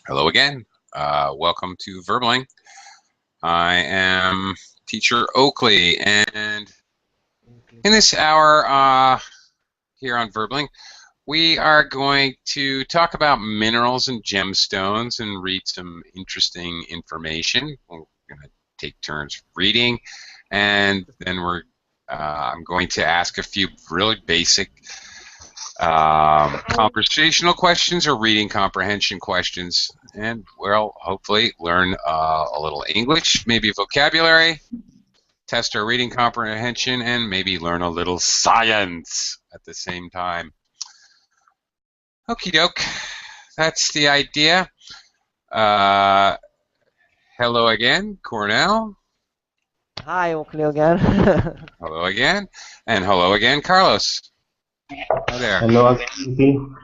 Hello again. Welcome to Verbling. I am teacher Oakley, and in this hour here on Verbling, we are going to talk about minerals and gemstones and read some interesting information. We're going to take turns reading, and then I'm going to ask a few really basic conversational questions or reading comprehension questions, and we'll hopefully learn a little English, maybe vocabulary, test our reading comprehension, and maybe learn a little science at the same time. Okie doke, that's the idea. Hello again, Cornell. Hi, Oakley again. Hello again, and hello again, Carlos. Hi there. Hello again.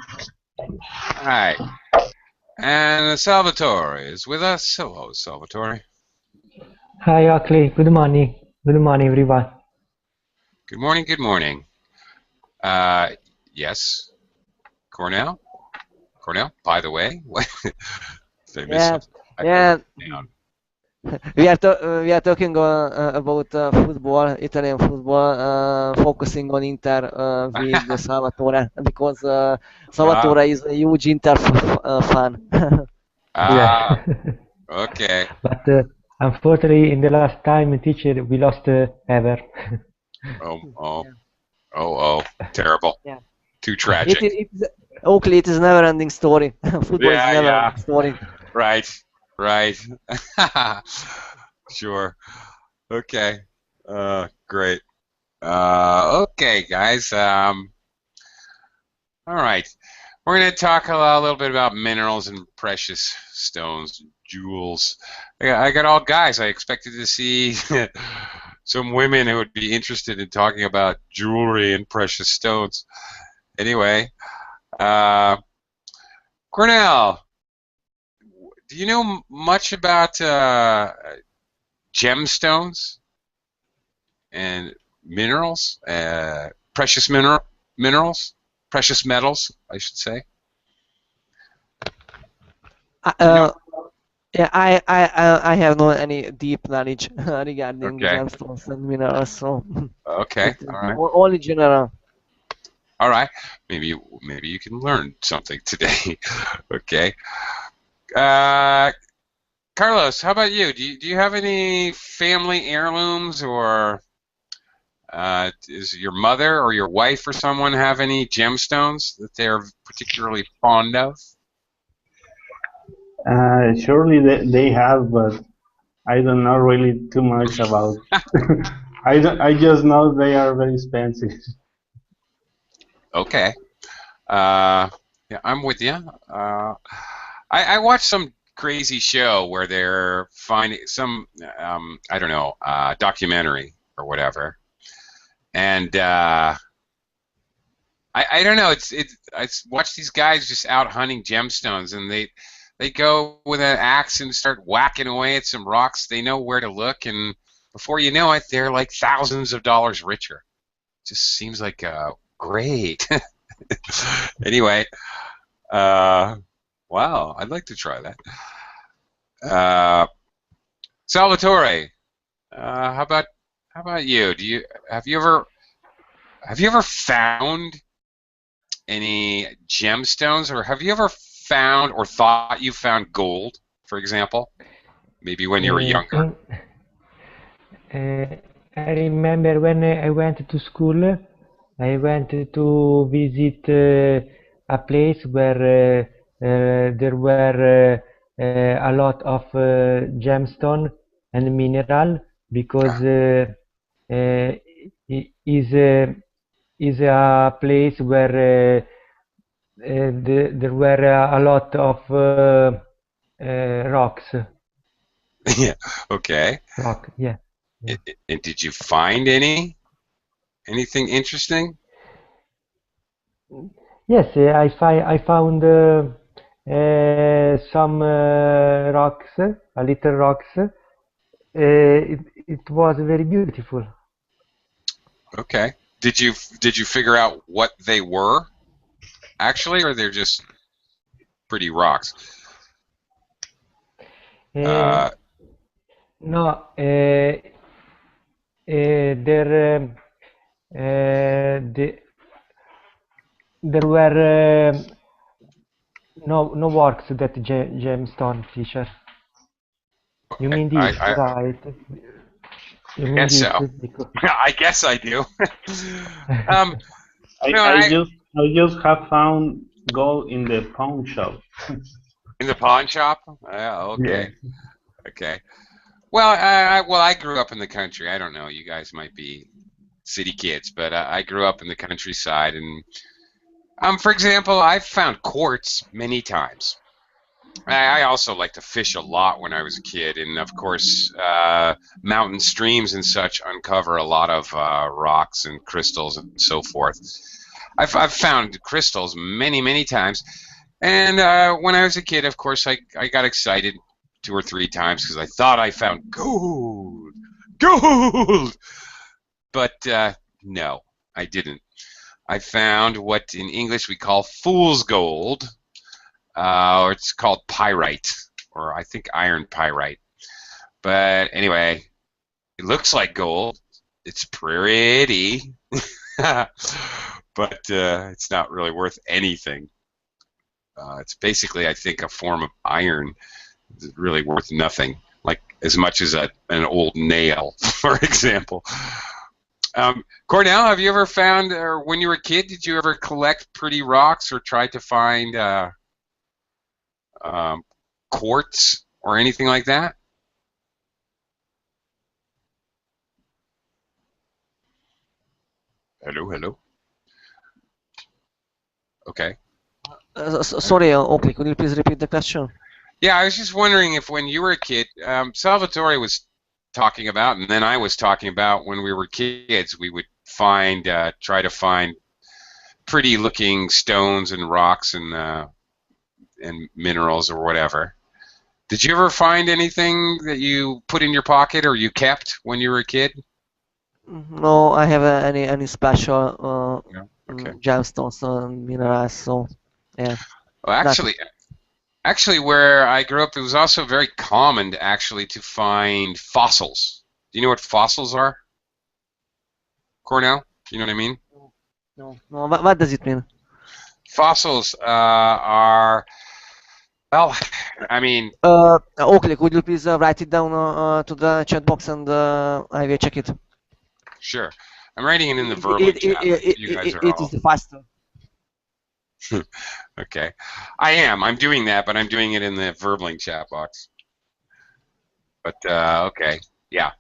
Hi. And Salvatore is with us. Hello, Salvatore. Hi, Oakley. Good morning. Good morning, everyone. Good morning, good morning. Yes, Cornell? Cornell, by the way, did I miss something? Yeah. We are talking about football, Italian football, focusing on Inter with Salvatore because Salvatore is a huge Inter fan. Yeah. Okay. But unfortunately, in the last time, teacher, we lost ever. Oh, terrible. Yeah. Too tragic. Oakley, it is never-ending story. Football is never-ending story. Right. Sure. Okay. Great. Okay, guys. All right. We're going to talk a little bit about minerals and precious stones, jewels. I got all guys. I expected to see some women who would be interested in talking about jewelry and precious stones. Anyway, Cornell, do you know much about gemstones and minerals, precious minerals, precious metals, I should say? Yeah, I have no any deep knowledge regarding gemstones and minerals, so okay, all right. Only general. All right, maybe you can learn something today. Okay. Carlos, how about you? Do you have any family heirlooms, or does your mother or your wife or someone have any gemstones that they're particularly fond of? Surely they have, but I don't know really too much about. I just know they are very expensive. Okay. Yeah, I'm with you. I watched some crazy show where they're finding some I don't know, documentary or whatever, and I don't know. I watch these guys just out hunting gemstones, and they go with an axe and start whacking away at some rocks. They know where to look, and before you know it, they're like thousands of dollars richer. Just seems like great. Anyway, wow, I'd like to try that. Salvatore, how about you? Have you ever found any gemstones, or have you ever found or thought you found gold, for example? Maybe when you were younger. I remember when I went to school, I went to visit a place where there were a lot of gemstone and mineral because is a place where there were a lot of rocks. Yeah. Okay. Rock. Yeah. And did you find anything interesting? Yes, I found some rocks, a little rocks. It was very beautiful. Okay. Did you figure out what they were, actually, or they're just pretty rocks? Uh, No, there there were no works that gemstone Fisher. You okay, mean this, right? You I mean guess this? so. Because I guess I do. um, I, no, I just I just have found gold in the pawn shop. in the pawn shop. Yeah, Yeah. okay, okay. Well, I grew up in the country. I don't know. You guys might be city kids, but I grew up in the countryside, and for example, I've found quartz many times. I also like to fish a lot when I was a kid, and of course, mountain streams and such uncover a lot of rocks and crystals and so forth. I've found crystals many times, and when I was a kid, of course, I got excited 2 or 3 times because I thought I found gold, but no, I didn't. I found what in English we call fool's gold, or it's called pyrite, or I think iron pyrite. But anyway, it looks like gold. It's pretty, but it's not really worth anything. It's basically, I think, a form of iron. It's really worth nothing, like as much as an old nail, for example. Cornell, have you ever found, or when you were a kid, did you ever collect pretty rocks or try to find um, quartz or anything like that? Hello, hello. Okay. Sorry, Oakley, could you please repeat the question? Yeah, I was just wondering if when you were a kid, Salvatore was talking about, and then I was talking about when we were kids, we would try to find pretty looking stones and rocks and minerals or whatever. Did you ever find anything that you put in your pocket or you kept when you were a kid? No, I have any special No. Okay. gemstones minerals, so yeah, Well, nothing. actually, where I grew up, it was also very common to find fossils. Do you know what fossils are, Cornell? Do you know what I mean? No. What does it mean? Fossils are, well, I mean, Oakley, could you please write it down to the chat box and I will check it. sure. I'm writing it in the It, verbally it, it, chat. it, You guys it, are it is all the faster. okay. I am. I'm doing that, but I'm doing it in the verbally chat box. But okay, yeah.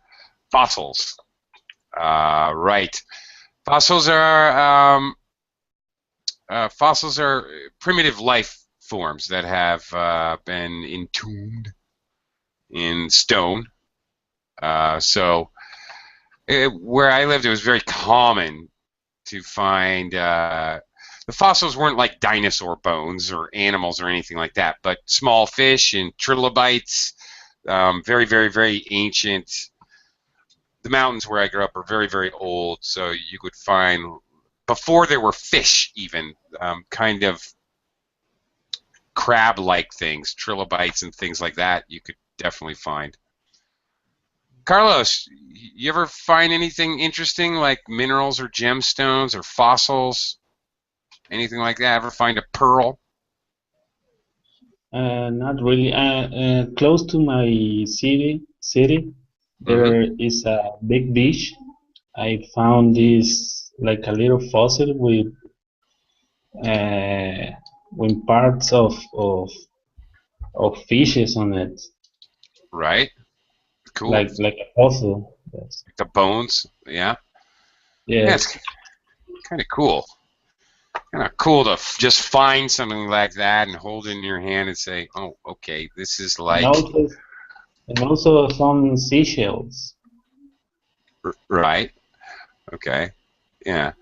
Fossils. Right. Fossils are fossils are primitive life forms that have been entombed in stone. Where I lived, it was very common to find. The fossils weren't like dinosaur bones or animals or anything like that, but small fish and trilobites, very ancient. The mountains where I grew up are very old, so you could find before there were fish even kind of crab-like things, trilobites and things like that. You could definitely find. Carlos, you ever find anything interesting like minerals or gemstones or fossils, anything like that? Ever find a pearl? Not really. Close to my city, Mm-hmm. there is a big beach. I found this like a little fossil uh, with parts of fishes on it, Right. Cool. like a fossil. Yes. The bones. Yeah. Yeah, it's Yes. kind of cool. Kind of cool to just find something like that and hold it in your hand and say, "Oh, okay, this is And like also and also some seashells. right." Okay. Yeah.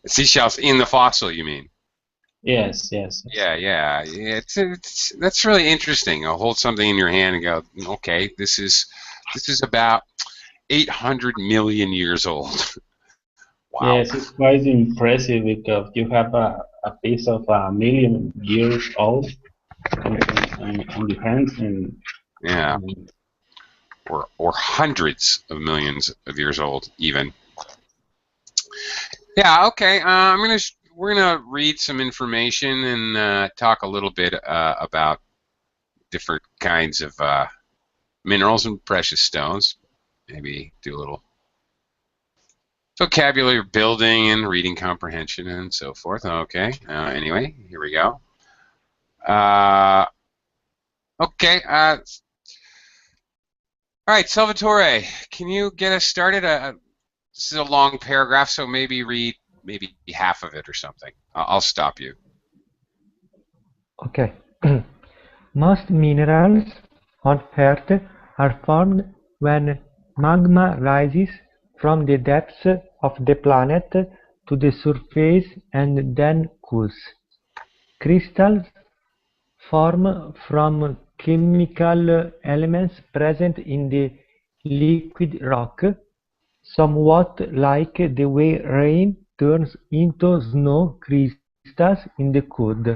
Seashells in the fossil, you mean? Yes. Yeah. It's that's really interesting. I'll hold something in your hand and go, "Okay, this is about 800 million years old." Wow. Yes, it's quite impressive because you have a piece of a million years old on your hands, and Yeah, or hundreds of millions of years old, even. Yeah. Okay. We're gonna read some information and talk a little bit about different kinds of minerals and precious stones. Maybe do a little vocabulary building and reading comprehension and so forth. Okay. Anyway, here we go. Uh, okay. All right, Salvatore, can you get us started? This is a long paragraph, so maybe read maybe half of it or something. I'll stop you. Okay. Most minerals on Earth are formed when magma rises from the depths of the planet to the surface and then cools. Crystals form from chemical elements present in the liquid rock, somewhat like the way rain turns into snow crystals in the cold.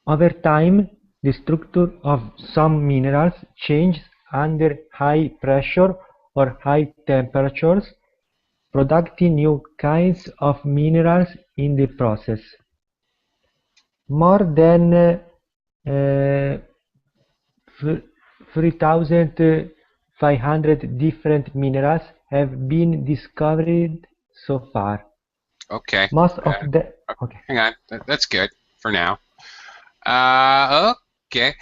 Over time, the structure of some minerals changes under high pressure or high temperatures, producing new kinds of minerals in the process. More than 3,500 different minerals have been discovered so far. Okay. Most of the okay. Hang on. That's good for now. Okay.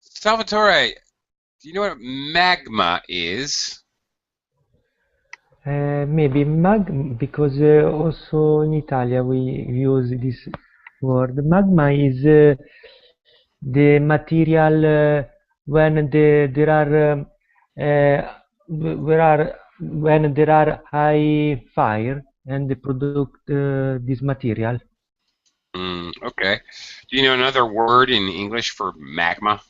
Salvatore, do you know what magma is? Maybe because also in Italy we use this word. Magma is the material there are when there are high fire and they produce this material. Okay. Do you know another word in English for magma?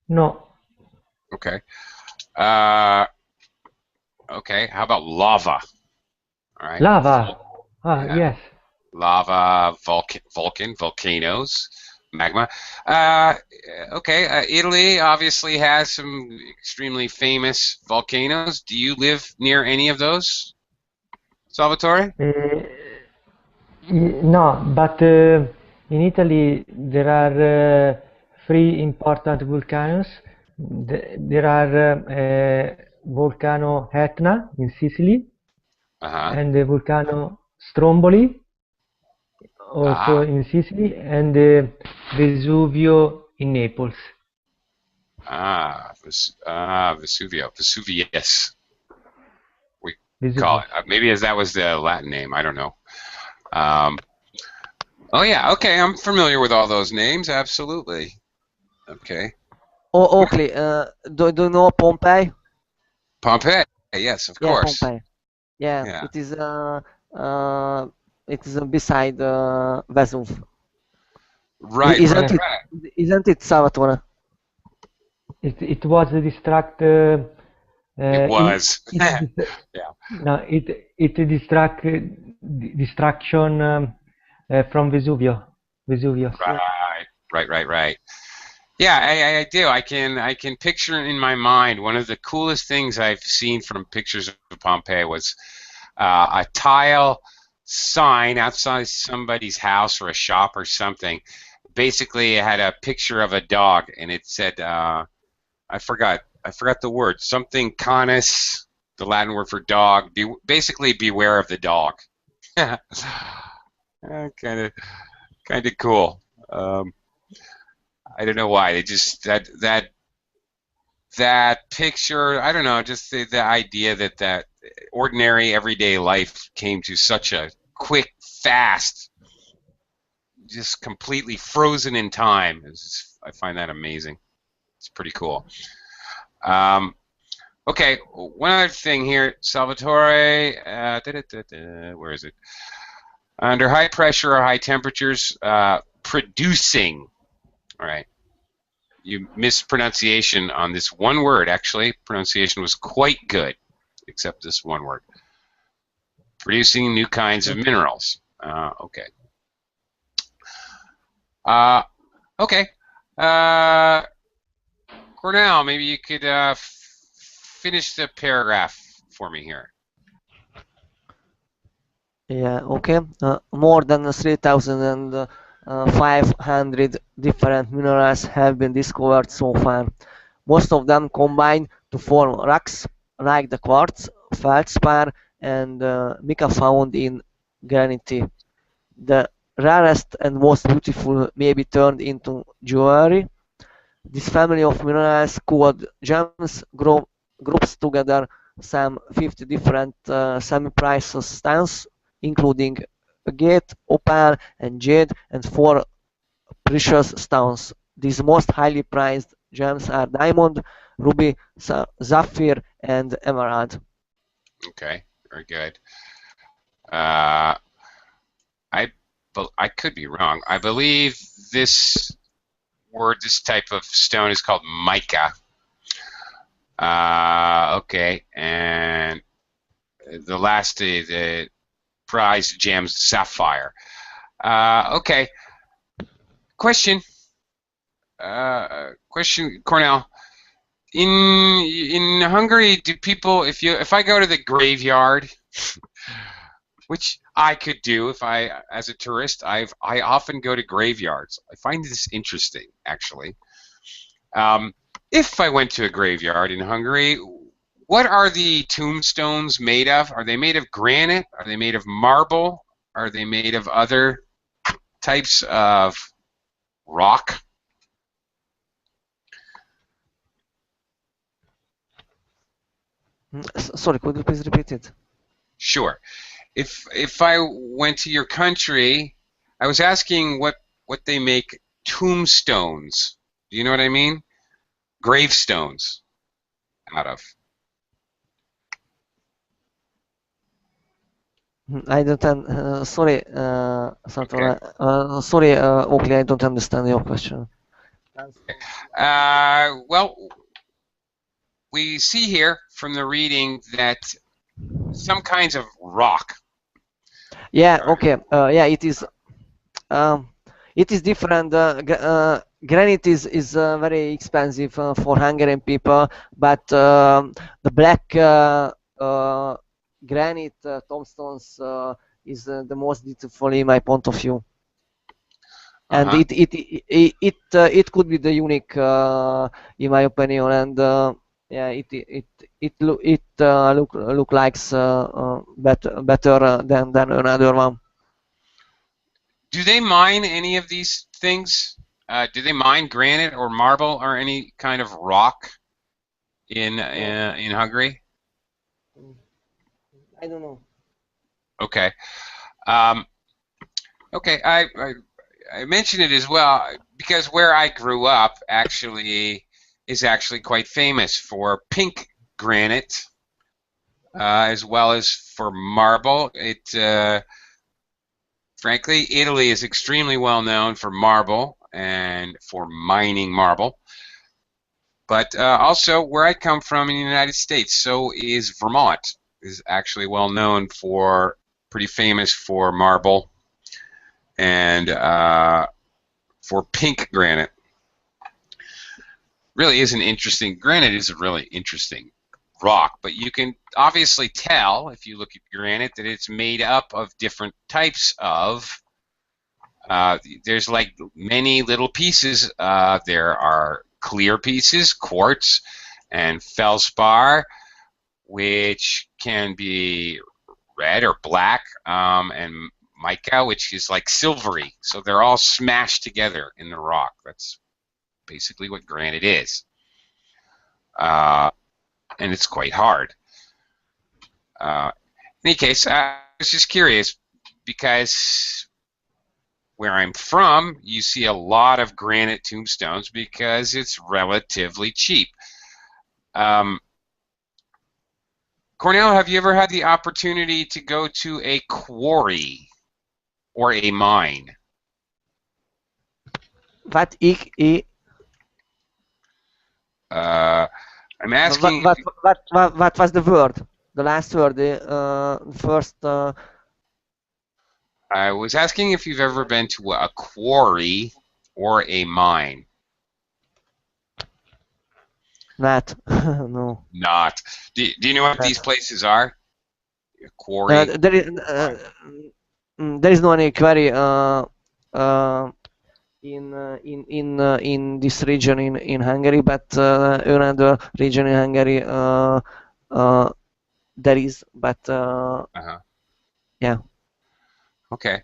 No. Okay. Okay. How about lava? All right. Lava. Yeah. Yes. Lava, volcanoes, magma. Okay, Italy obviously has some extremely famous volcanoes. Do you live near any of those, Salvatore? No, but in Italy there are three important volcanoes. There are Volcano Etna in Sicily Uh-huh. and the Volcano Stromboli also Ah, in Sicily and Vesuvio in Naples. Vesuvius. We call Vesuvius. it. Maybe as that was the Latin name. I don't know. Um, oh yeah. Okay, I'm familiar with all those names. Absolutely. Okay. Oakley, do you know Pompeii? Pompeii. Yes, of Yeah, course. Pompeii. Yeah, Yeah. it is beside Vesuv. Right. Right. Isn't Yes, it? Right. Isn't it, Salvatore? it was a distract. It was. It Yeah. no, it distraction from Vesuvius. Yeah. Right. Yeah, I do. I can picture in my mind one of the coolest things I've seen from pictures of Pompeii was a tile sign outside somebody's house or a shop or something. Basically, it had a picture of a dog, and it said, I forgot the word, something canis, the Latin word for dog. Basically, beware of the dog. Kind of cool. I don't know why. They just that picture. I don't know. Just the idea that ordinary everyday life came to such a quick, fast, just completely frozen in time. I find that amazing. It's pretty cool. Okay, one other thing here, Salvatore. Where is it? Under high pressure or high temperatures, producing. All right. You mispronunciation on this one word. Actually, pronunciation was quite good, except this one word. Producing new kinds of minerals. Okay. Okay. Cornell, maybe you could finish the paragraph for me here. Yeah, okay. More than 3,500 different minerals have been discovered so far. Most of them combine to form rocks like the quartz, feldspar, and mica found in granite. The rarest and most beautiful may be turned into jewelry. This family of minerals called gems groups together some 50 different semi-precious stones, including agate, opal, and jade, and four precious stones. These most highly prized gems are diamond, ruby, sapphire, and emerald. Okay, very good. Uh, I I could be wrong. I believe this this type of stone is called mica. Okay, and the last, the prize gems, sapphire. Okay, question. Question, Cornell. In Hungary, do people, if I go to the graveyard, which I could do if as a tourist, I often go to graveyards. I find this interesting, actually. Um, if I went to a graveyard in Hungary, what are the tombstones made of? Are they made of granite? Are they made of marble? Are they made of other types of rock? Sorry, could you please repeat it? Sure. If I went to your country, I was asking what they make tombstones. Do you know what I mean? Gravestones out of. I don't. Sorry, Okay. Santora. Sorry, Oakley. I don't understand your question. Well, we see here from the reading that some kinds of rock. Yeah. Okay. Yeah. It is. Um, it is different. Granite is very expensive for Hungarian people, but the black granite tombstones is the most beautiful in my point of view, and Uh-huh. it could be the unique in my opinion, and yeah, it look likes better than another one. Do they mine any of these things? Do they mine granite or marble or any kind of rock in Hungary? I don't know. Okay. Um, okay. I mention it as well because where I grew up actually is actually quite famous for pink granite, as well as for marble. Frankly, Italy is extremely well known for marble and for mining marble. But also, where I come from in the United States, so is Vermont, is actually well known for, pretty famous for marble and for pink granite. Really is an interesting, granite is a really interesting rock, but you can obviously tell if you look at granite that it's made up of different types of, there's like many little pieces. There are clear pieces, quartz and feldspar, which can be red or black, and mica, which is like silvery. So they're all smashed together in the rock. That's basically what granite is. And it's quite hard. In any case, I was just curious because where I'm from, you see a lot of granite tombstones because it's relatively cheap. Cornell, have you ever had the opportunity to go to a quarry or a mine? What ik, I'm asking. what was the word? The last word, the first. I was asking if you've ever been to a quarry or a mine? Not. No. Not. Do you know what these Not. places are? A quarry? There is Mine. there is no any quarry uh, in this region in Hungary, but another region in Hungary uh, there is, but Uh-huh. yeah. Okay.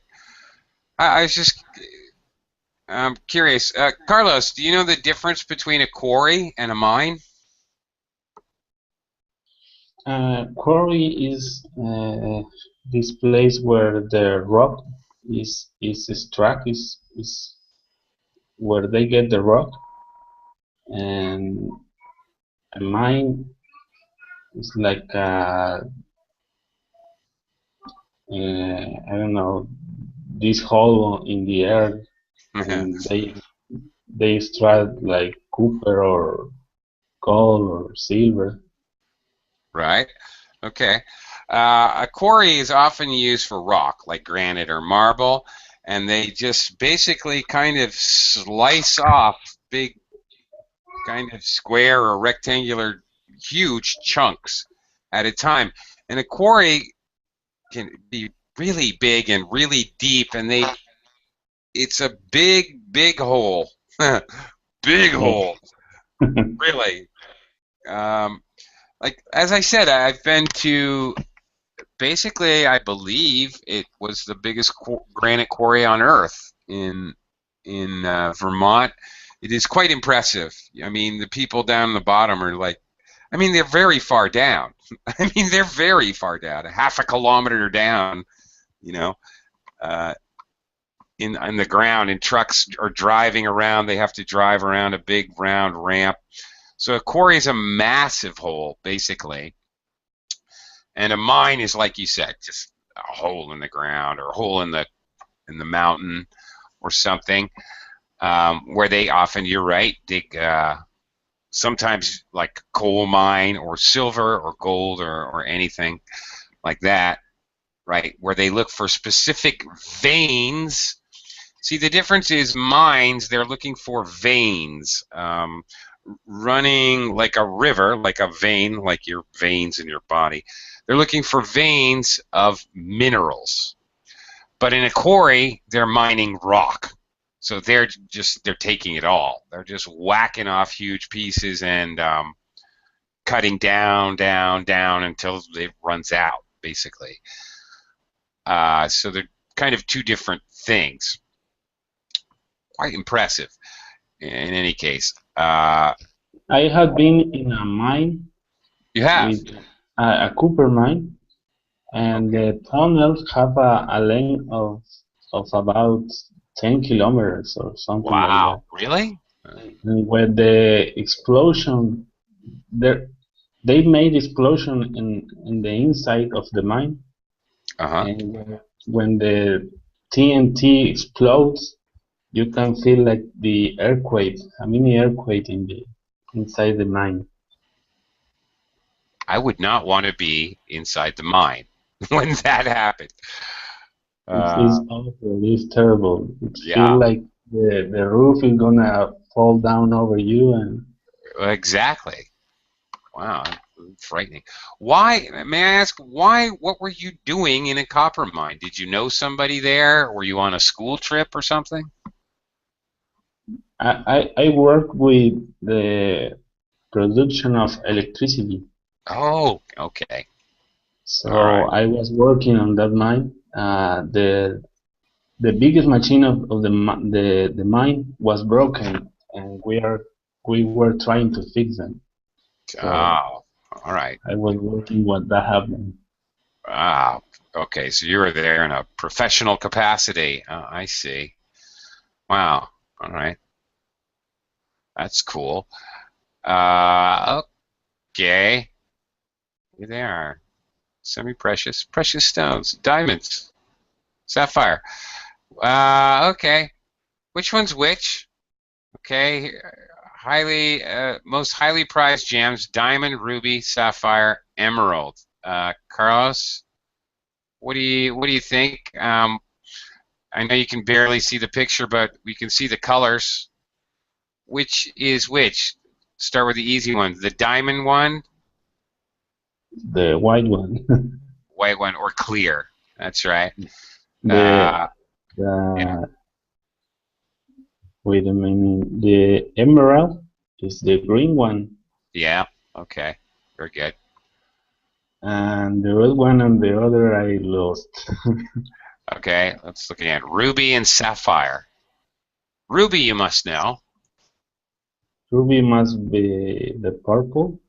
I was just curious. Carlos, do you know the difference between a quarry and a mine? Quarry is this place where the rock is struck, is where they get the rock, and a mine is like I don't know, this hole in the earth, and they extract like copper or gold or silver. Right. Okay. A quarry is often used for rock, like granite or marble, and they just basically kind of slice off big, kind of square or rectangular, huge chunks at a time. And a quarry can be really big and really deep, and it's a big, big hole. Big Yes. hole, really. Um, like as I said, I've been to basically, I believe it was the biggest granite quarry on Earth in Vermont. It is quite impressive. I mean, the people down the bottom are like, I mean, they're very far down. I mean, they're very far down, a half a kilometer down, you know, uh, in the ground, and trucks are driving around. They have to drive around a big round ramp. So a quarry is a massive hole, basically. And a mine is, like you said, just a hole in the ground or a hole in the mountain or something, where they often, you're right, dig sometimes like coal mine or silver or gold or anything like that, right? Where they look for specific veins. See, the difference is mines, they're looking for veins, running like a river, like a vein, like your veins in your body. They're looking for veins of minerals. But in a quarry, they're mining rock. So they're taking it all. They're just whacking off huge pieces and cutting down, down, down until it runs out, basically. So they're kind of two different things. Quite impressive in any case. I had been in a mine You have. with a copper mine, and Okay. the tunnels have a length of about 10 kilometers or something like that. Wow. Really? And when the explosion, there, they made explosion in the inside of the mine, Uh-huh. and when the TNT explodes, you can feel like the earthquake, a mini earthquake in the inside the mine. I would not want to be inside the mine when that happened. It's Uh, awful. It's terrible. It yeah, feels like the roof is gonna fall down over you, and exactly. Wow, frightening. Why, may I ask, why, what were you doing in a copper mine? Did you know somebody there? Were you on a school trip or something? I work with the production of electricity. Oh, okay. All So right. I was working on that mine. The biggest machine of the mine was broken, and we were trying to fix them. So Oh, all right. I was working what that happened. Ah, okay. So you were there in a professional capacity. I see. Wow. All right. That's cool. Okay. Here they are. Semi-precious, precious stones, diamonds, sapphire. Okay. Which one's which? Okay. Most highly prized gems: diamond, ruby, sapphire, emerald. Carlos, what do you think? I know you can barely see the picture, but we can see the colors. Which is which? Start with the easy one. The diamond one, The white one. white one, or clear. That's right. the Uh, yeah, the Wait a minute. The emerald is the green one, yeah. Okay, very good. and the red one and the other I lost. Okay, let's look again. Ruby and sapphire. Ruby, you must know. Ruby must be the purple.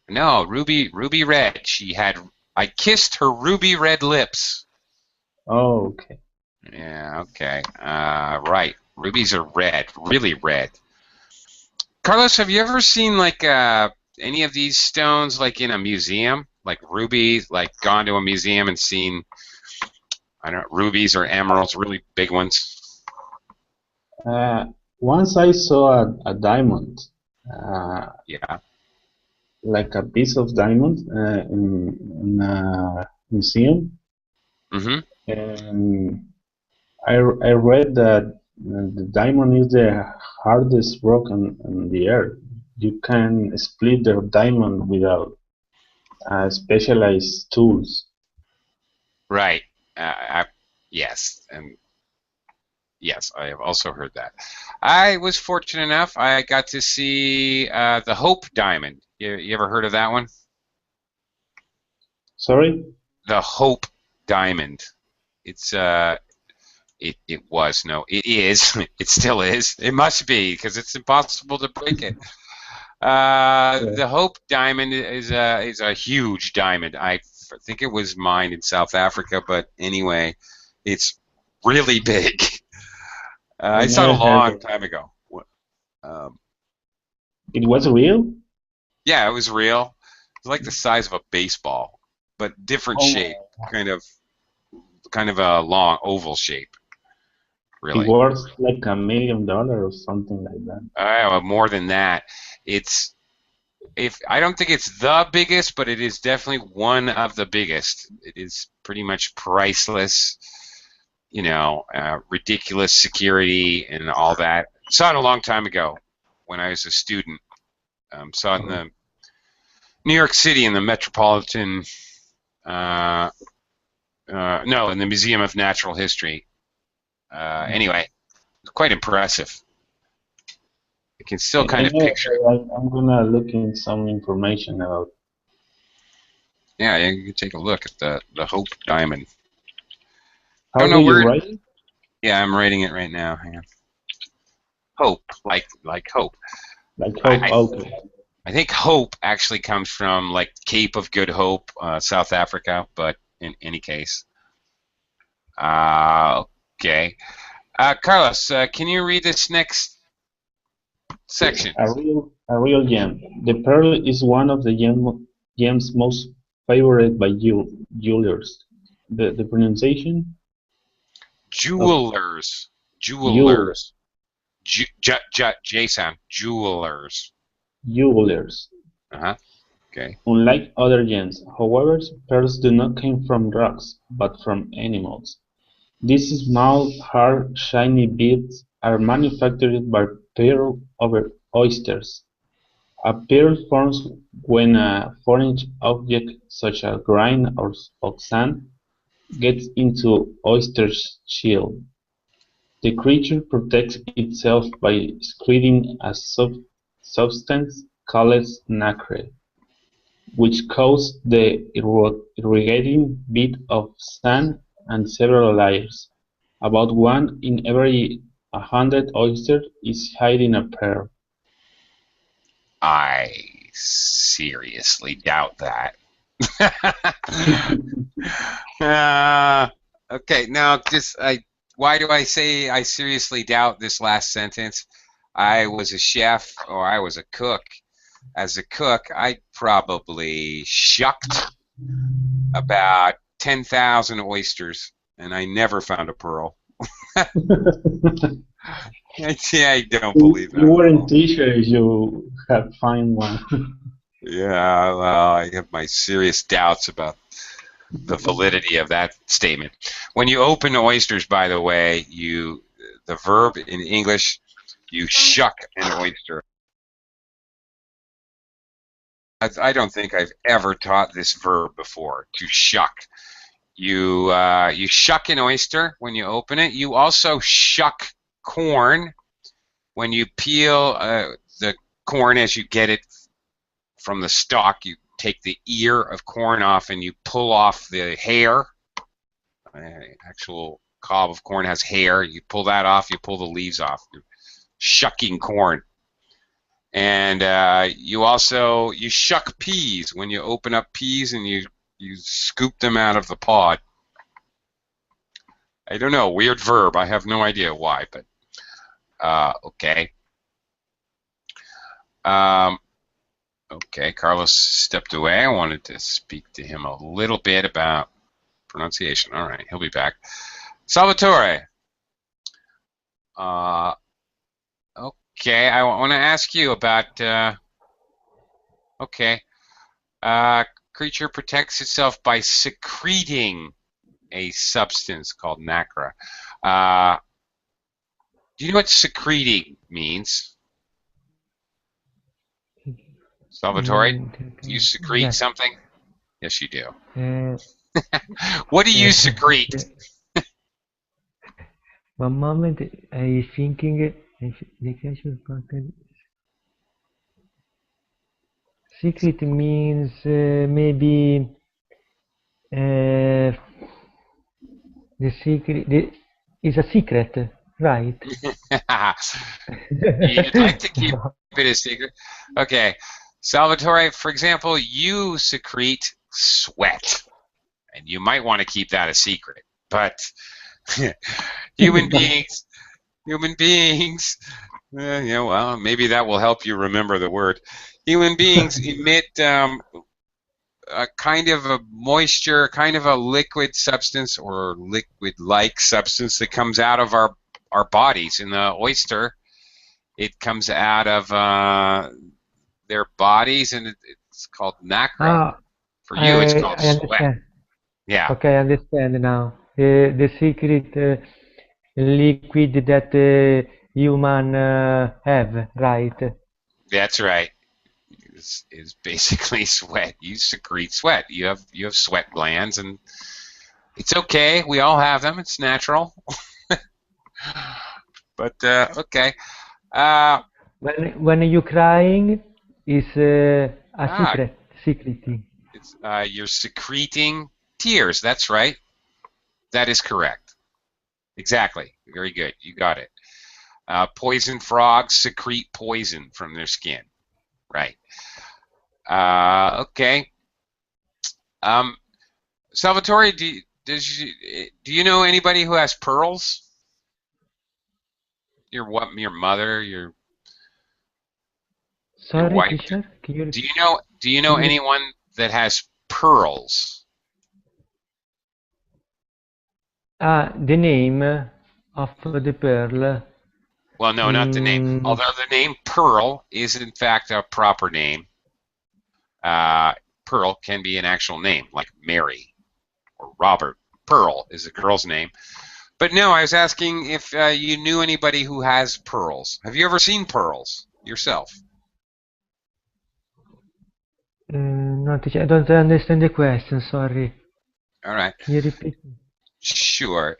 No, ruby red. I kissed her ruby red lips. Oh, okay. Yeah, okay. Right. Rubies are red, really red. Carlos, have you ever seen like any of these stones like in a museum? Like rubies, like gone to a museum and seen, I don't know, rubies or emeralds, really big ones? Uh, Once I saw a diamond, uh, Yeah. like a piece of diamond, in a museum, Mm-hmm. and I read that the diamond is the hardest rock on the earth. You can split the diamond without specialized tools. Right. I, yes, and yes, I have also heard that. I was fortunate enough. I got to see the Hope Diamond. You ever heard of that one? Sorry? The Hope Diamond. It's it was no, it is. It still is. It must be because it's impossible to break it. Yeah. The Hope Diamond is a huge diamond. I think it was mined in South Africa, but anyway, it's really big. I I saw it never a heard long of time ago. Um, it. Was real? yeah, it was real. It's like the size of a baseball, but different shape, Oh, kind of a long oval shape, it really. worth like $1 million or something like that. More than that. It's if I don't think it's the biggest, but it is definitely one of the biggest. It is pretty much priceless, ridiculous security and all that. Saw it a long time ago when I was a student. Saw it in the New York City in the Metropolitan, uh, no, in the Museum of Natural History. Anyway, it's quite impressive. You can still I kind of never picture it. heard. I'm gonna look in some information about. Yeah, you can take a look at the Hope Diamond. I How don't do know you where. write it? Yeah, I'm writing it right now. Hang on. Hope, like hope. Like I, hope. I Okay. I think hope actually comes from like Cape of Good Hope, South Africa. But in any case, okay. Carlos, can you read this next Yes, section? a real gem. The pearl is one of the gems most favored by jewelers. The pronunciation of Jewelers, jewel jewelers, Jason, jewelers. jewelers. Uh-huh. Okay. Unlike other gems, however, pearls do not come from rocks, but from animals. These small, hard, shiny beads are manufactured by pearl over oysters. A pearl forms when a foreign object, such as grain of sand, gets into oyster's shell. The creature protects itself by excreting a substance called nacre, which coats the irrigating bit of sand and several layers. About one in every 100 oysters is hiding a pearl. I seriously doubt that. uh, okay, now why do I say I seriously doubt this last sentence? I was a chef or I was a cook. As a cook, I probably shucked about 10,000 oysters, and I never found a pearl. I don't believe that You at weren't all. teacher if you had find one. Yeah, well, I have my serious doubts about the validity of that statement. When you open oysters, by the way, the verb in English, you shuck an oyster. I don't think I've ever taught this verb before, to shuck. You shuck an oyster when you open it. You also shuck corn when you peel the corn as you get it from the stalk. You take the ear of corn off and you pull off the hair. Actual cob of corn has hair. You pull that off. You pull the leaves off. You're shucking corn. And you shuck peas when you open up peas and you scoop them out of the pod. I don't know, weird verb. I have no idea why, but okay. Okay, Carlos stepped away. I wanted to speak to him a little bit about pronunciation. All right, he'll be back. Salvatore. Okay, I want to ask you about. Creature protects itself by secreting a substance called nacre. Do you know what secreting means? Salvatore, do you secrete Yes. something? Yes, you do. Uh, What do you secrete? One moment, I thinking if the creature content. Secret means maybe the secret is a secret, right? You'd like to keep it a secret. Okay. Salvatore, for example, you secrete sweat. And you might want to keep that a secret. But human beings, well, maybe that will help you remember the word. Human beings emit a kind of a moisture, kind of a liquid substance or liquid-like substance that comes out of our bodies. In the oyster, it comes out of their bodies, and it's called nacre. For you, it's called I sweat. understand. Yeah. Okay, I understand now. The secret liquid that human have, right? That's right. Is basically sweat. You secrete sweat. You have sweat glands, and it's okay. We all have them. It's natural. But okay. When you crying is a secret. It's you're secreting tears. That's right. That is correct. Exactly. Very good. You got it. Poison frogs secrete poison from their skin. Right. Okay. Salvatore, do you know anybody who has pearls? Your mother, your Sorry, wife. teacher, can you Do you know anyone that has pearls? the name of the pearl? Well, no, not the name. Although the name Pearl is in fact a proper name. Pearl can be an actual name, like Mary or Robert. Pearl is a girl's name. But no, I was asking if you knew anybody who has pearls. Have you ever seen pearls yourself? No, teacher, I don't understand the question. Sorry. All right. Can you repeat? Sure.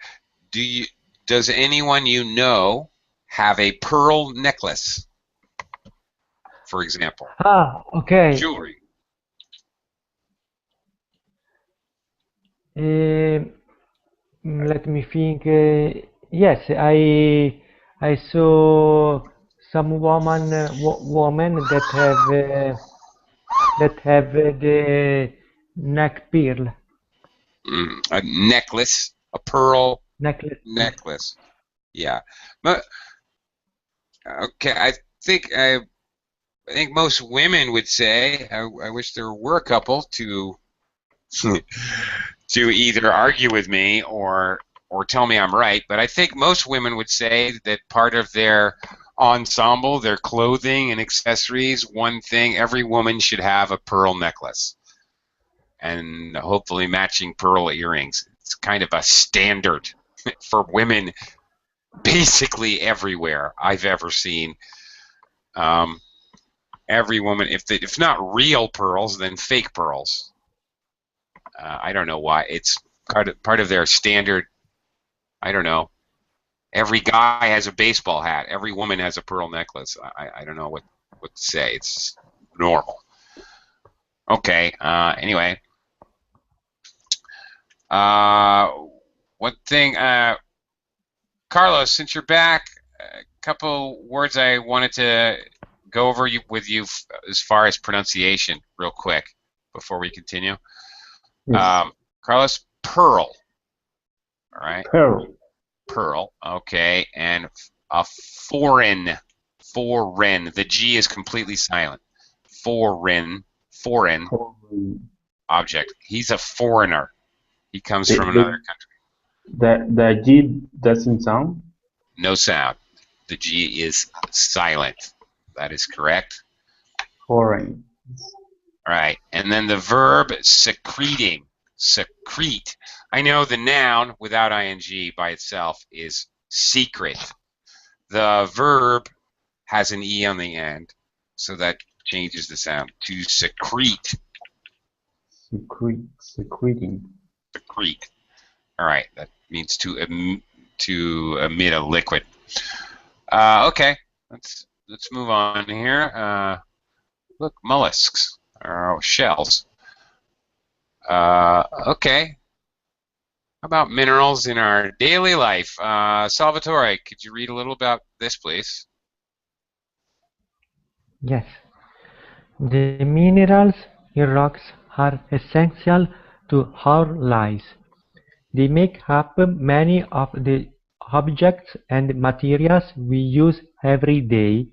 Does anyone you know have a pearl necklace, for example? Okay. Jewelry. Let me think. Yes, I saw some woman that have the neck pearl A necklace, a pearl necklace. necklace. Yeah. But, okay, I think most women would say, I wish there were a couple to to either argue with me or tell me I'm right, but I think most women would say that part of their ensemble, their clothing and accessories, one thing, every woman should have a pearl necklace. and hopefully matching pearl earrings. It's kind of a standard for women basically everywhere I've ever seen. Every woman, if not real pearls, then fake pearls. I don't know why. It's part of their standard. I don't know. Every guy has a baseball hat. Every woman has a pearl necklace. I don't know what to say. It's normal. Okay. Anyway. One thing, Carlos, since you're back, a couple words I wanted to go over with you as far as pronunciation, real quick, before we continue. Yes. Carlos, pearl. All right. Pearl. Pearl. Okay, and a foreign. The G is completely silent. Foreign object. He's a foreigner. He comes from another country. The G doesn't sound? No sound. The G is silent. That is correct. Foreign. All right, and then the verb secreting. Secrete. I know the noun without ing by itself is secret. The verb has an E on the end, so that changes the sound to secrete. Secreting. Secrete. All right, that means to emit a liquid. Okay, let's move on here. Look, mollusks or shells. Okay. How about minerals in our daily life? Salvatore, could you read a little about this, please? Yes. The minerals in rocks are essential to our lives. They make up many of the objects and materials we use every day.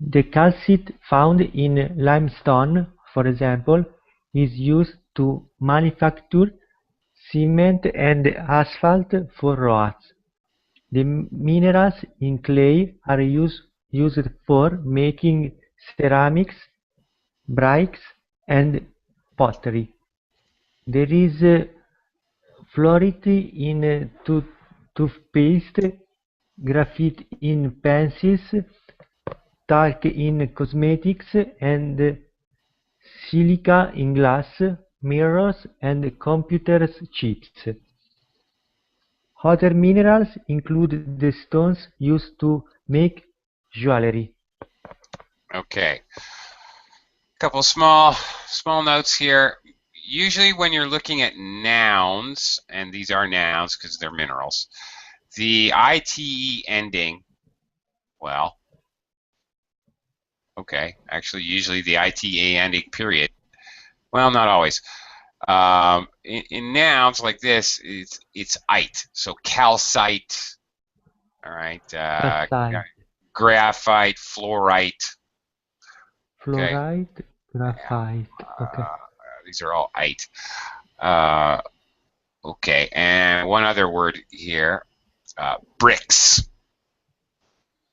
The calcite found in limestone, for example, is used to manufacture cement and asphalt for roads. The minerals in clay are used for making ceramics, bricks, and pottery. There is fluorite in toothpaste, graphite in pencils, talc in cosmetics, and silica in glass, mirrors, and computer chips. Other minerals include the stones used to make jewelry. Okay. Couple small notes here. Usually when you're looking at nouns, and these are nouns because they're minerals, the ITE ending, well, okay, actually usually the ITA ending period, well, not always. In nouns like this, it's ite, so calcite, all right, Calcite, graphite, fluorite. fluorite, graphite. Okay. These are all ite. Okay, and one other word here, bricks.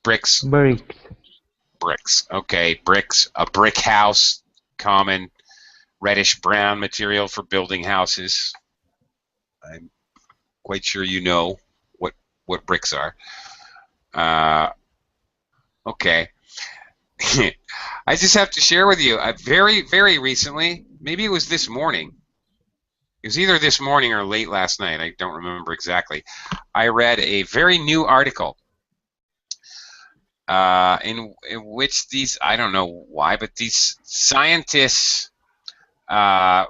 Bricks. Bricks. Okay, bricks. A brick house, common reddish-brown material for building houses. I'm quite sure you know what bricks are. Okay. I just have to share with you, very, very recently, maybe it was this morning. It was either this morning or late last night. I don't remember exactly. I read a very new article in which these, I don't know why, but these scientists, okay,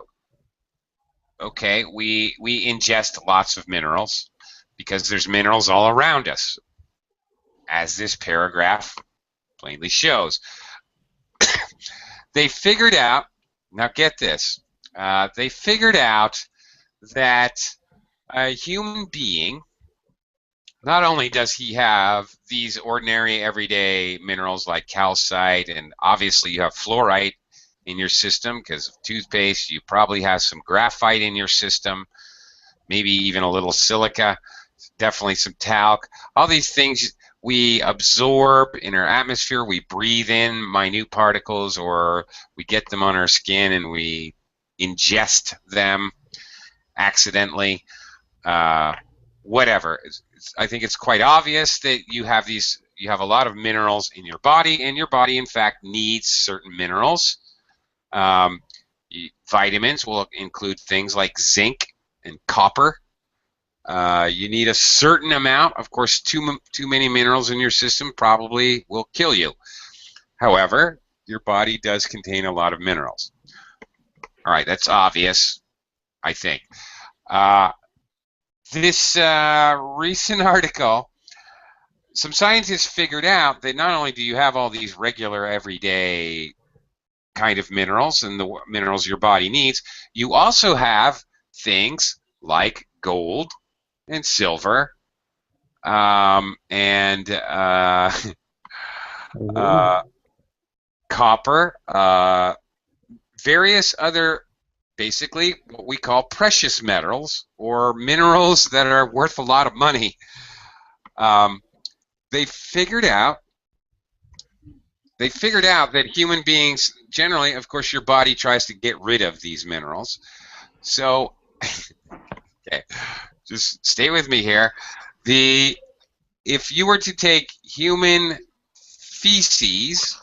we ingest lots of minerals because there's minerals all around us, as this paragraph plainly shows. They figured out, now get this, they figured out that a human being, not only does he have these ordinary everyday minerals like calcite, and obviously you have fluorite in your system because of toothpaste, you probably have some graphite in your system, maybe even a little silica, definitely some talc. All these things we absorb in our atmosphere, we breathe in minute particles, or we get them on our skin and we ingest them accidentally, whatever. I think it's quite obvious that you have a lot of minerals in your body, and your body, in fact, needs certain minerals. Vitamins will include things like zinc and copper. You need a certain amount. Of course, too many minerals in your system probably will kill you. However, your body does contain a lot of minerals. All right, that's obvious, I think. This recent article, some scientists figured out that not only do you have all these regular, everyday kind of minerals and the minerals your body needs, you also have things like gold and silver and copper, various other, basically what we call precious metals, or minerals that are worth a lot of money. They figured out that human beings generally, of course, your body tries to get rid of these minerals. So, okay, just stay with me here. If you were to take human feces,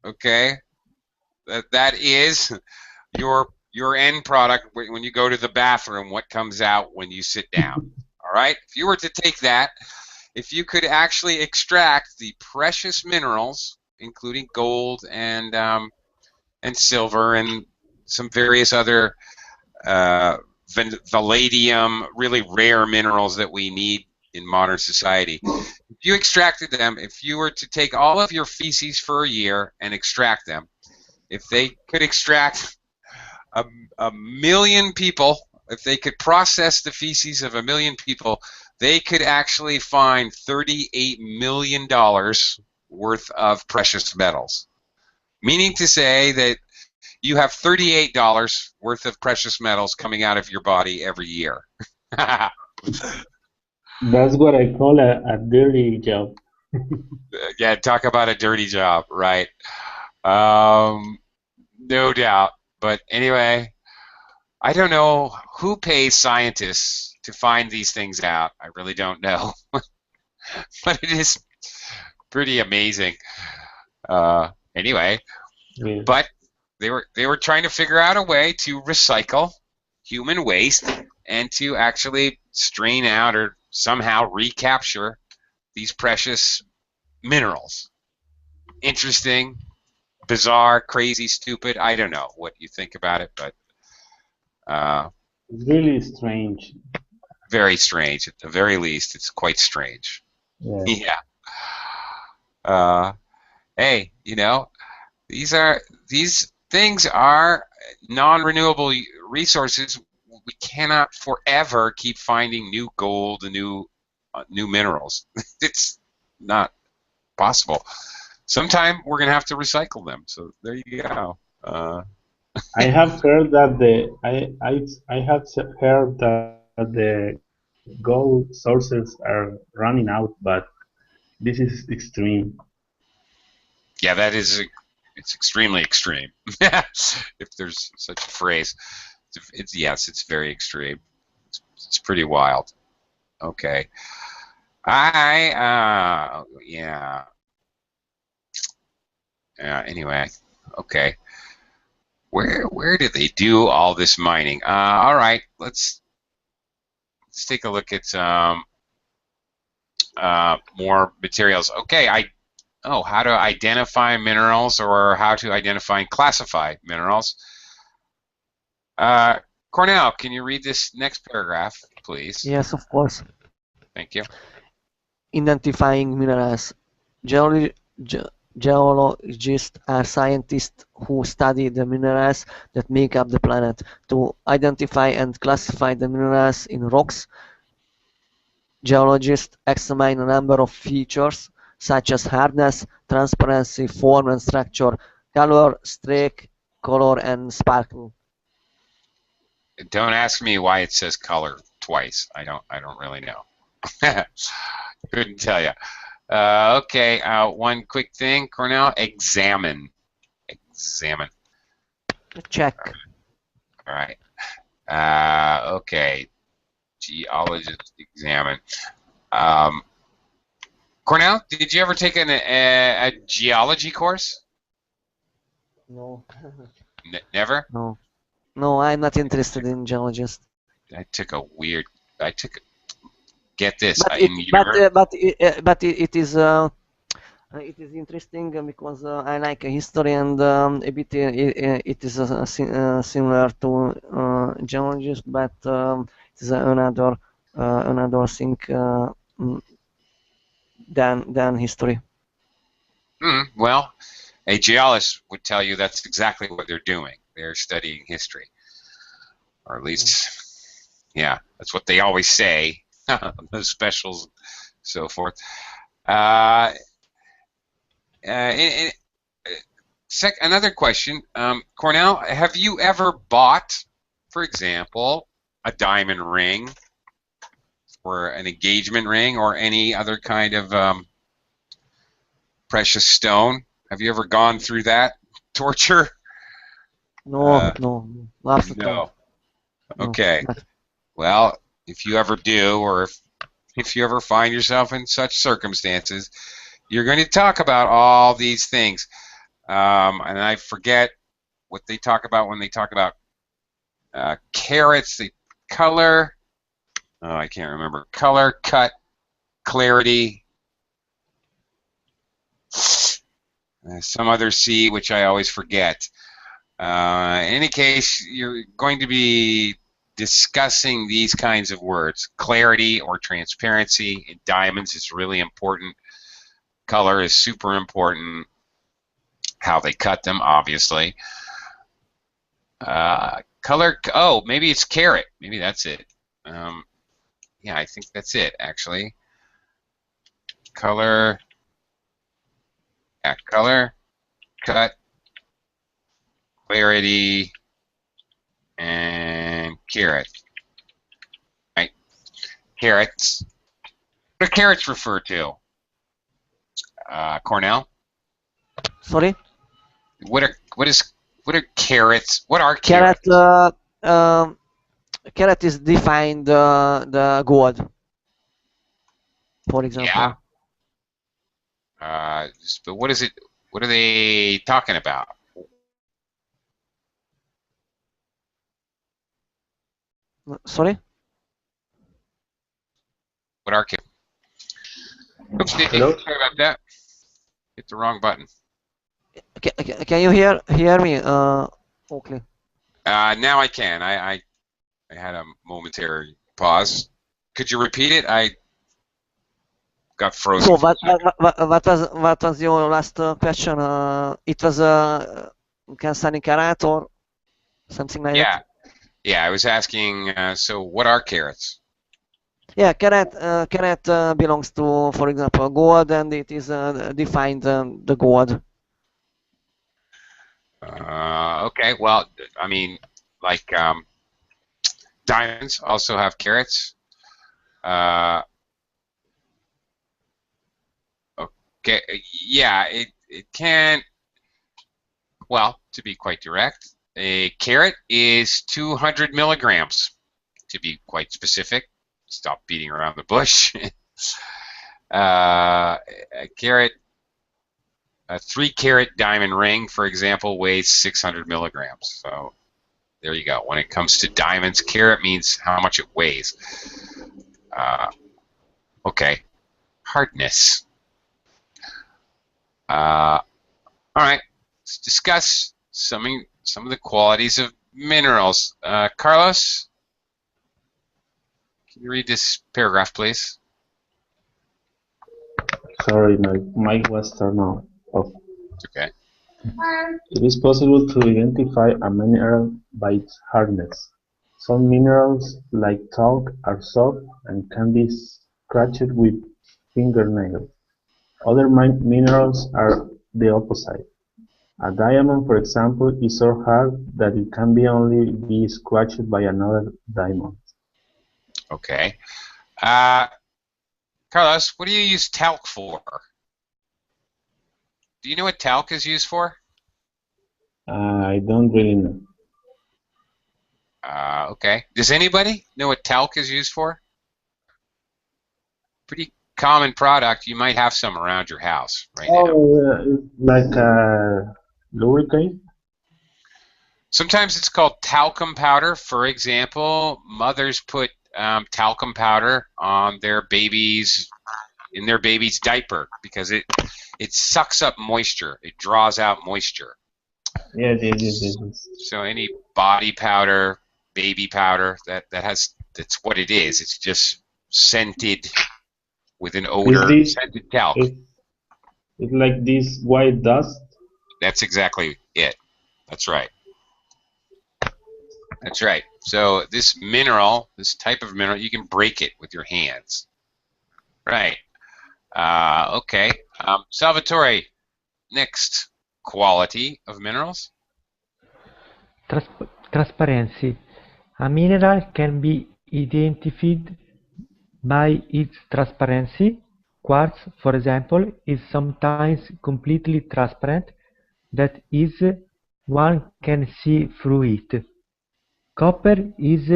okay, that is your end product when you go to the bathroom, what comes out when you sit down. All right? If you were to take that, if you could actually extract the precious minerals, including gold and silver and some various other vanadium, really rare minerals that we need in modern society, if you extracted them, if you were to take all of your feces for a year and extract them, if they could extract a million people, if they could process the feces of 1 million people, they could actually find $38 million worth of precious metals. Meaning to say that you have $38 worth of precious metals coming out of your body every year. That's what I call a dirty job. Yeah, talk about a dirty job, right? No doubt. But anyway, I don't know who pays scientists to find these things out. I really don't know. But it is pretty amazing. Anyway, Yeah. but they were trying to figure out a way to recycle human waste and to actually strain out or somehow recapture these precious minerals. Interesting, bizarre, crazy, stupid. I don't know what you think about it, but It's really strange. very strange. At the very least, it's quite strange. Yeah. Yeah. Hey, these things are non-renewable resources. We cannot forever keep finding new gold and new minerals. It's not possible. Sometime we're gonna have to recycle them. So there you go. I have heard that I have heard that the gold sources are running out, but this is extreme. Yeah, it's extremely extreme. If there's such a phrase, yes, it's very extreme. It's pretty wild. Okay, yeah. Anyway, okay. Where do they do all this mining? All right, let's take a look at more materials. Okay, how to identify minerals, or how to identify and classify minerals. Cornell, can you read this next paragraph, please? Yes, of course. Thank you. Identifying minerals. Geologists are scientists who study the minerals that make up the planet. To identify and classify the minerals in rocks, geologists examine a number of features such as hardness, transparency, form and structure, color, streak, color, and sparkle. Don't ask me why it says color twice. I don't really know. Couldn't tell you. Okay, one quick thing, Cornell. Examine. Check. All right. Okay. Geologist examine. Um, Cornell, did you ever take a geology course? No. Never. No. No, I'm not interested in geologist. I took a weird. I took. Get this But in university. it is interesting because I like history and a bit it is similar to geologist, but it is another thing mm, than history. Well, a geologist would tell you that's exactly what they're doing. They're studying history, or at least, yeah, that's what they always say. Those specials, so forth. Uh, and, another question, Cornell, have you ever bought, for example, a diamond ring or an engagement ring or any other kind of precious stone? Have you ever gone through that torture? No, no, absolutely not. No. No, Okay. not. Well, if you ever do, or if you ever find yourself in such circumstances, you're going to talk about all these things. And I forget what they talk about when they talk about carats, the color. Oh, I can't remember. Color, cut, clarity. Some other C, which I always forget. In any case, you're going to be discussing these kinds of words. Clarity or transparency in diamonds is really important. Color is super important. How they cut them, obviously. Color, oh, maybe it's carat. Maybe that's it. Yeah, I think that's it, actually. Color, yeah, color, cut, clarity, and carat. Right? Carats. What do carats refer to? Cornell? Sorry? What are carats? What are Carat, carats? carat is defined the gold, for Yeah. example. But what is it? What are they talking about? Sorry? What are carats? Oopsie, Hello? sorry about that. Hit the wrong button. Can you hear me? Okay. Now I can. I had a momentary pause. Could you repeat it? I got frozen So for a second. what was your last question? It was concerning karat or something like that. Yeah, yeah. I was asking. So, what are carats? Yeah, karat belongs to, for example, gold, and it is defined the gold. Okay. Well, I mean, like diamonds also have carats. Uh, okay. Yeah. It can. Well, to be quite direct, a carat is 200 milligrams. To be quite specific. Stop beating around the bush. A carat, a 3-carat diamond ring, for example, weighs 600 milligrams. So there you go. When it comes to diamonds, carat means how much it weighs. Okay, hardness. All right, let's discuss some of the qualities of minerals. Carlos, can you read this paragraph, please? Sorry, my mic was turned off. Okay. It is possible to identify a mineral by its hardness. Some minerals, like talc, are soft and can be scratched with fingernails. Other minerals are the opposite. A diamond, for example, is so hard that it can only be scratched by another diamond. Okay. Carlos, what do you use talc for? Do you know what talc is used for? I don't really know. Okay. Does anybody know what talc is used for? Pretty common product. You might have some around your house right now. Oh, it's like lubricate. Sometimes it's called talcum powder. For example, mothers put talcum powder on their babies in their baby's diaper because it sucks up moisture. It draws out moisture. Yes, yes, yes, yes, yes. So any body powder, baby powder, that's what it is. It's just scented with an Is odor, this scented talc. it's like this white dust? That's exactly it. That's right. That's right. So this mineral, this type of mineral, you can break it with your hands. Right. Okay. Salvatore, next quality of minerals. Transparency. A mineral can be identified by its transparency. Quartz, for example, is sometimes completely transparent, that is, one can see through it. Copper is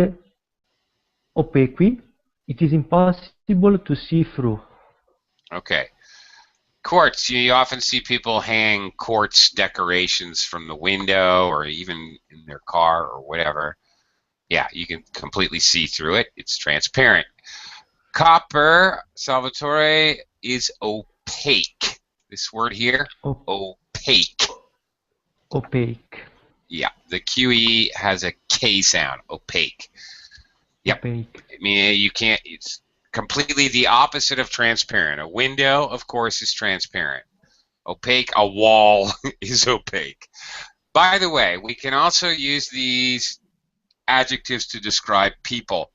opaque, it is impossible to see through. Okay. Quartz, you often see people hang quartz decorations from the window or even in their car or whatever. Yeah, you can completely see through it. It's transparent. Copper, Salvatore, is opaque. This word here, opaque. Opaque. Yeah, the QE has a K sound, opaque. Yep. Opaque. I mean, you can't, it's completely the opposite of transparent. A window, of course, is transparent. Opaque, a wall is opaque. By the way, we can also use these adjectives to describe people.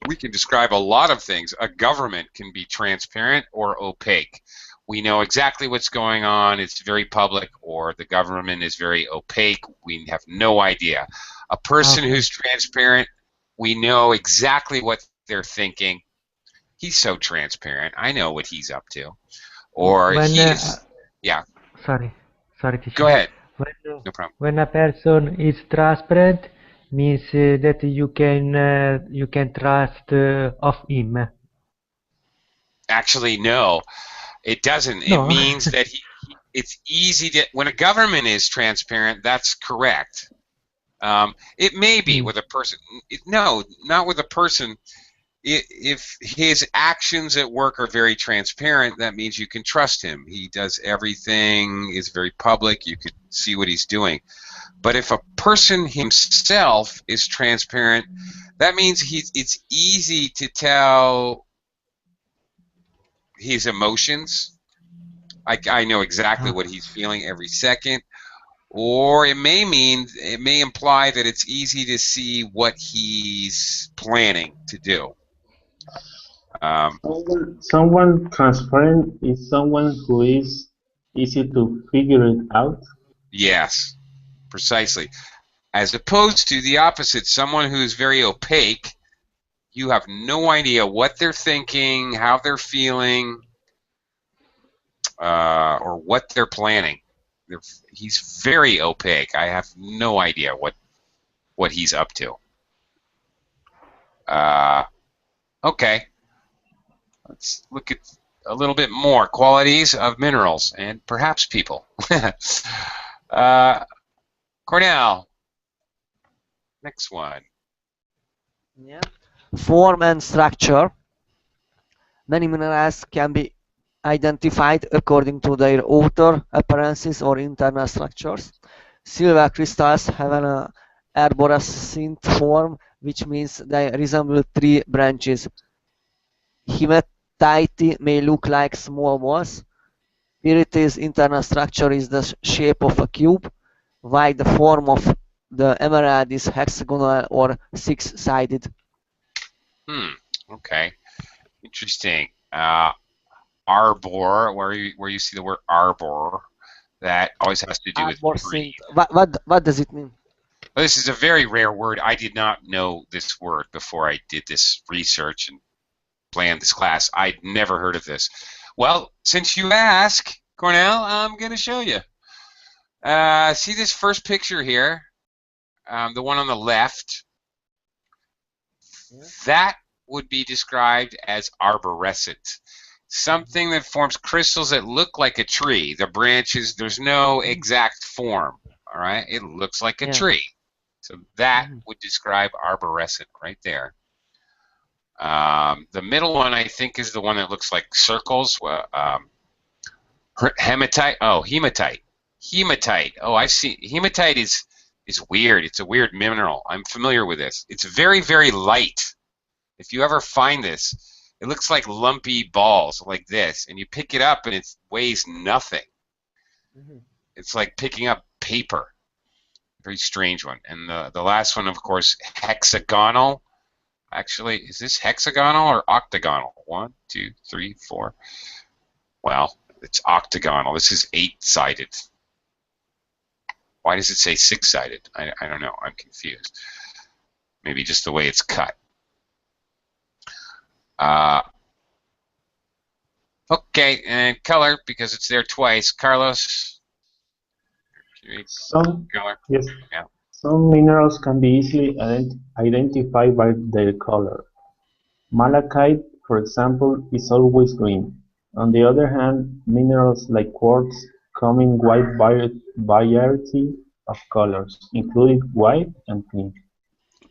We can describe a lot of things. A government can be transparent or opaque. We know exactly what's going on, it's very public, or the government is very opaque, we have no idea. A person who's transparent, we know exactly what they're thinking. He's so transparent, I know what he's up to. Or When, yeah. Sorry, teacher. Go ahead. No problem. When a person is transparent, means that you can trust of him. Actually, no, it doesn't. No. It means that it's easy to, when a government is transparent, that's correct. It may be with a person. No, not with a person. If his actions at work are very transparent, that means you can trust him. He does everything, is very public, you could see what he's doing. But if a person himself is transparent, that means it's easy to tell his emotions. I know exactly what he's feeling every second. Or it may imply that it's easy to see what he's planning to do. Someone transparent is someone who is easy to figure it out. Yes, precisely. As opposed to the opposite, someone who's very opaque, you have no idea what they're thinking, how they're feeling, or what they're planning. He's very opaque. I have no idea what he's up to. Okay. Let's look at a little bit more qualities of minerals and perhaps people. Cornell, next one. Yeah. Form and structure. Many minerals can be identified according to their outer appearances or internal structures. Silver crystals have an arborescent form, which means they resemble tree branches. Hematite may look like small balls. Pyrite's internal structure is the shape of a cube, while the form of the emerald is hexagonal or six-sided. Okay. Interesting. Arbor, where you see the word arbor, that always has to do with tree. What does it mean? Well, this is a very rare word. I did not know this word before I did this research and planned this class. I'd never heard of this. Well, since you ask, Cornell, I'm going to show you. See this first picture here? the one on the left, Yeah. that would be described as arborescent. Something that forms crystals that look like a tree. The branches, there's no Mhm. exact form. All right, it looks like a Yeah. tree. So that Mhm. would describe arborescent right there. The middle one, I think, is the one that looks like circles. Hematite. Oh, hematite. Hematite. Oh, I see. Hematite is weird. It's a weird mineral. I'm familiar with this. It's very, very light. If you ever find this, it looks like lumpy balls like this, and you pick it up and it weighs nothing. Mhm. It's like picking up paper. Very strange one. And the last one, of course, hexagonal. Actually, is this hexagonal or octagonal? 1, 2, 3, 4. Well, it's octagonal. This is 8-sided. Why does it say 6-sided? I don't know. I'm confused. Maybe just the way it's cut. Uh, okay, and color, because it's there twice. Carlos, Some, color. yes, Yeah. some minerals can be easily identified by their color. Malachite, for example, is always green. On the other hand, minerals like quartz come in wide variety of colors, including white and pink.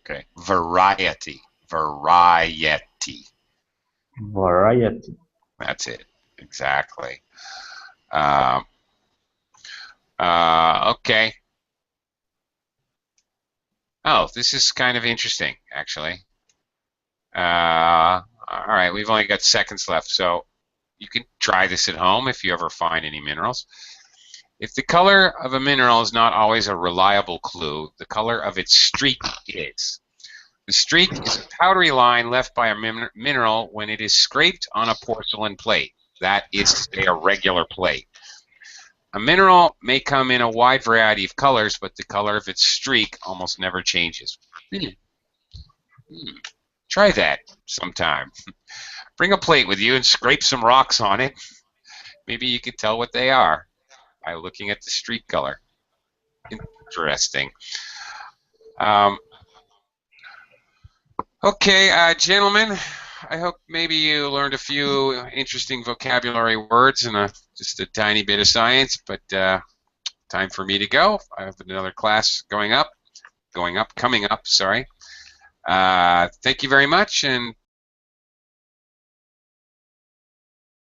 Okay. Variety. Variety. Variety. That's it. Exactly. Um, okay. Oh, this is kind of interesting, actually. All right, we've only got seconds left, so you can try this at home if you ever find any minerals. If the color of a mineral is not always a reliable clue, the color of its streak is. The streak is a powdery line left by a mineral when it is scraped on a porcelain plate. That is to say, a regular plate. A mineral may come in a wide variety of colors, but the color of its streak almost never changes. Hmm. Try that sometime. Bring a plate with you and scrape some rocks on it. Maybe you can tell what they are by looking at the streak color. Interesting. Um, okay, gentlemen, I hope maybe you learned a few interesting vocabulary words and just a tiny bit of science, but time for me to go. I have another class coming up, sorry. Thank you very much, and